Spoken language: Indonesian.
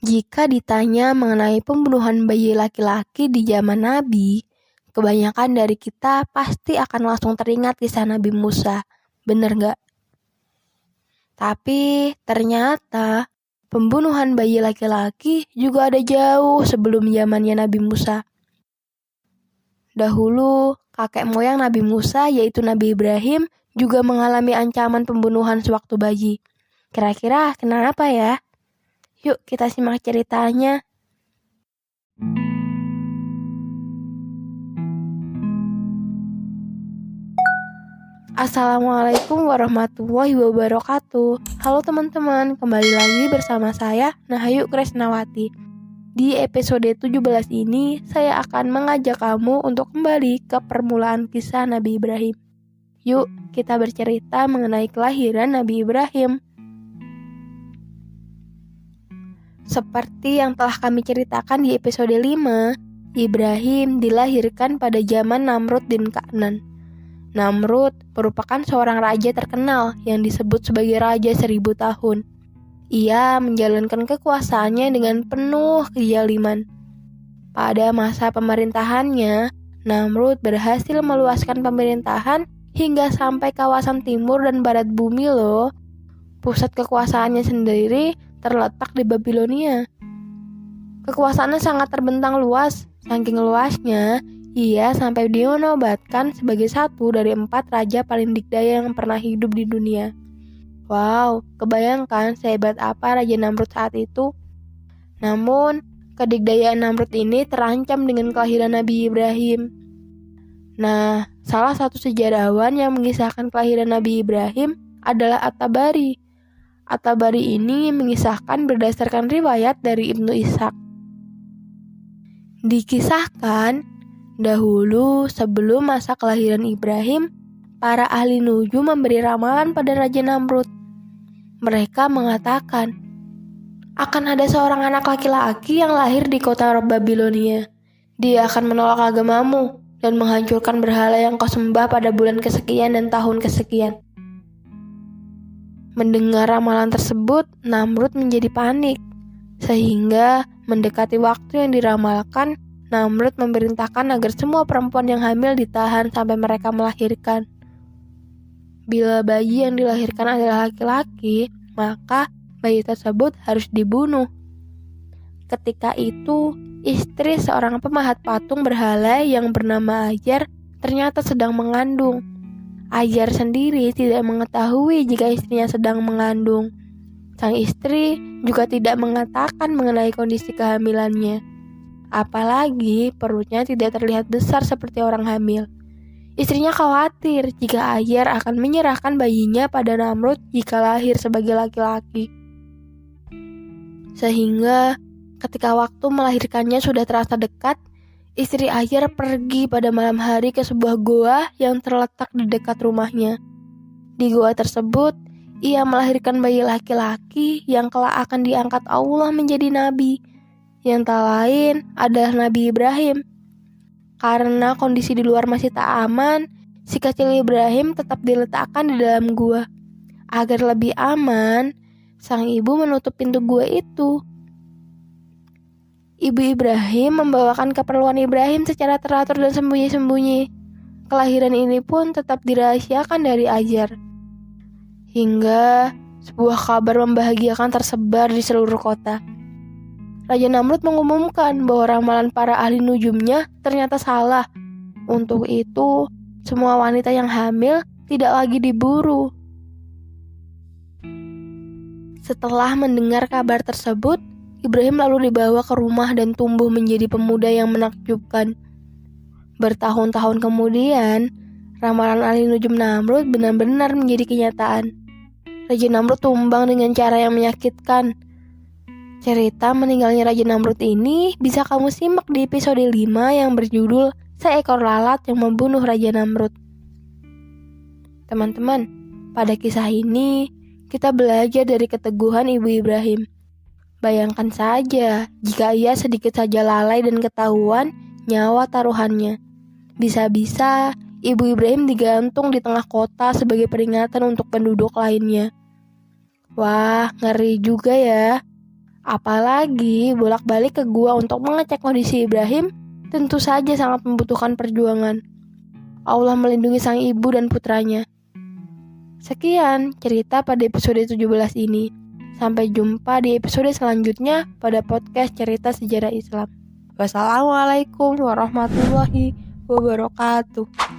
Jika ditanya mengenai pembunuhan bayi laki-laki di zaman Nabi, kebanyakan dari kita pasti akan langsung teringat kisah Nabi Musa. Bener nggak? Tapi ternyata pembunuhan bayi laki-laki juga ada jauh sebelum zamannya Nabi Musa. Dahulu, kakek moyang Nabi Musa yaitu Nabi Ibrahim juga mengalami ancaman pembunuhan sewaktu bayi. Kira-kira kenapa ya? Yuk kita simak ceritanya. Assalamualaikum warahmatullahi wabarakatuh. Halo teman-teman, kembali lagi bersama saya Nahayu Kresnawati. Di episode 17 ini, saya akan mengajak kamu untuk kembali ke permulaan kisah Nabi Ibrahim. Yuk, kita bercerita mengenai kelahiran Nabi Ibrahim. Seperti yang telah kami ceritakan di episode 5, Ibrahim dilahirkan pada zaman Namrud bin Kan'an. Namrud merupakan seorang raja terkenal yang disebut sebagai Raja 1000 tahun. Ia menjalankan kekuasaannya dengan penuh kezaliman. Pada masa pemerintahannya, Namrud berhasil meluaskan pemerintahan hingga sampai kawasan timur dan barat bumi loh. Pusat kekuasaannya sendiri terletak di Babilonia. Kekuasaannya sangat terbentang luas, saking luasnya, ia sampai dinobatkan sebagai satu dari 4 raja paling dikdaya yang pernah hidup di dunia. Wow, kebayangkan sehebat apa Raja Namrud saat itu? Namun, kedikdayaan Namrud ini terancam dengan kelahiran Nabi Ibrahim. Nah, salah satu sejarawan yang mengisahkan kelahiran Nabi Ibrahim adalah At-Tabari. At-Tabari ini mengisahkan berdasarkan riwayat dari Ibnu Ishaq. Dikisahkan, dahulu sebelum masa kelahiran Ibrahim, para ahli nujum memberi ramalan pada Raja Namrud. Mereka mengatakan, akan ada seorang anak laki-laki yang lahir di kota Babilonia. Dia akan menolak agamamu dan menghancurkan berhala yang kau sembah pada bulan kesekian dan tahun kesekian. Mendengar ramalan tersebut, Namrud menjadi panik. Sehingga mendekati waktu yang diramalkan, Namrud memerintahkan agar semua perempuan yang hamil ditahan sampai mereka melahirkan. Bila bayi yang dilahirkan adalah laki-laki, maka bayi tersebut harus dibunuh. Ketika itu, istri seorang pemahat patung berhala yang bernama Ajar ternyata sedang mengandung. Ajar sendiri tidak mengetahui jika istrinya sedang mengandung. Sang istri juga tidak mengatakan mengenai kondisi kehamilannya. Apalagi perutnya tidak terlihat besar seperti orang hamil. Istrinya khawatir jika Ajar akan menyerahkan bayinya pada Namrud jika lahir sebagai laki-laki. Sehingga ketika waktu melahirkannya sudah terasa dekat, istri Ajar pergi pada malam hari ke sebuah goa yang terletak di dekat rumahnya. Di goa tersebut, ia melahirkan bayi laki-laki yang kelak akan diangkat Allah menjadi nabi, yang tak lain adalah Nabi Ibrahim. Karena kondisi di luar masih tak aman, si kecil Ibrahim tetap diletakkan di dalam gua. Agar lebih aman, sang ibu menutup pintu gua itu. Ibu Ibrahim membawakan keperluan Ibrahim secara teratur dan sembunyi-sembunyi. Kelahiran ini pun tetap dirahasiakan dari Ajar. Hingga sebuah kabar membahagiakan tersebar di seluruh kota. Raja Namrud mengumumkan bahwa ramalan para ahli nujumnya ternyata salah. Untuk itu, semua wanita yang hamil tidak lagi diburu. Setelah mendengar kabar tersebut, Ibrahim lalu dibawa ke rumah dan tumbuh menjadi pemuda yang menakjubkan. Bertahun-tahun kemudian, ramalan ahli nujum Namrud benar-benar menjadi kenyataan. Raja Namrud tumbang dengan cara yang menyakitkan. Cerita meninggalnya Raja Namrud ini bisa kamu simak di episode 5 yang berjudul Seekor Lalat yang Membunuh Raja Namrud. Teman-teman, pada kisah ini kita belajar dari keteguhan Ibu Ibrahim. Bayangkan saja jika ia sedikit saja lalai dan ketahuan nyawa taruhannya. Bisa-bisa Ibu Ibrahim digantung di tengah kota sebagai peringatan untuk penduduk lainnya. Wah, ngeri juga ya. Apalagi bolak-balik ke gua untuk mengecek kondisi Ibrahim tentu saja sangat membutuhkan perjuangan. Allah melindungi sang ibu dan putranya. Sekian cerita pada episode 17 ini. Sampai jumpa di episode selanjutnya pada podcast Cerita Sejarah Islam. Wassalamualaikum warahmatullahi wabarakatuh.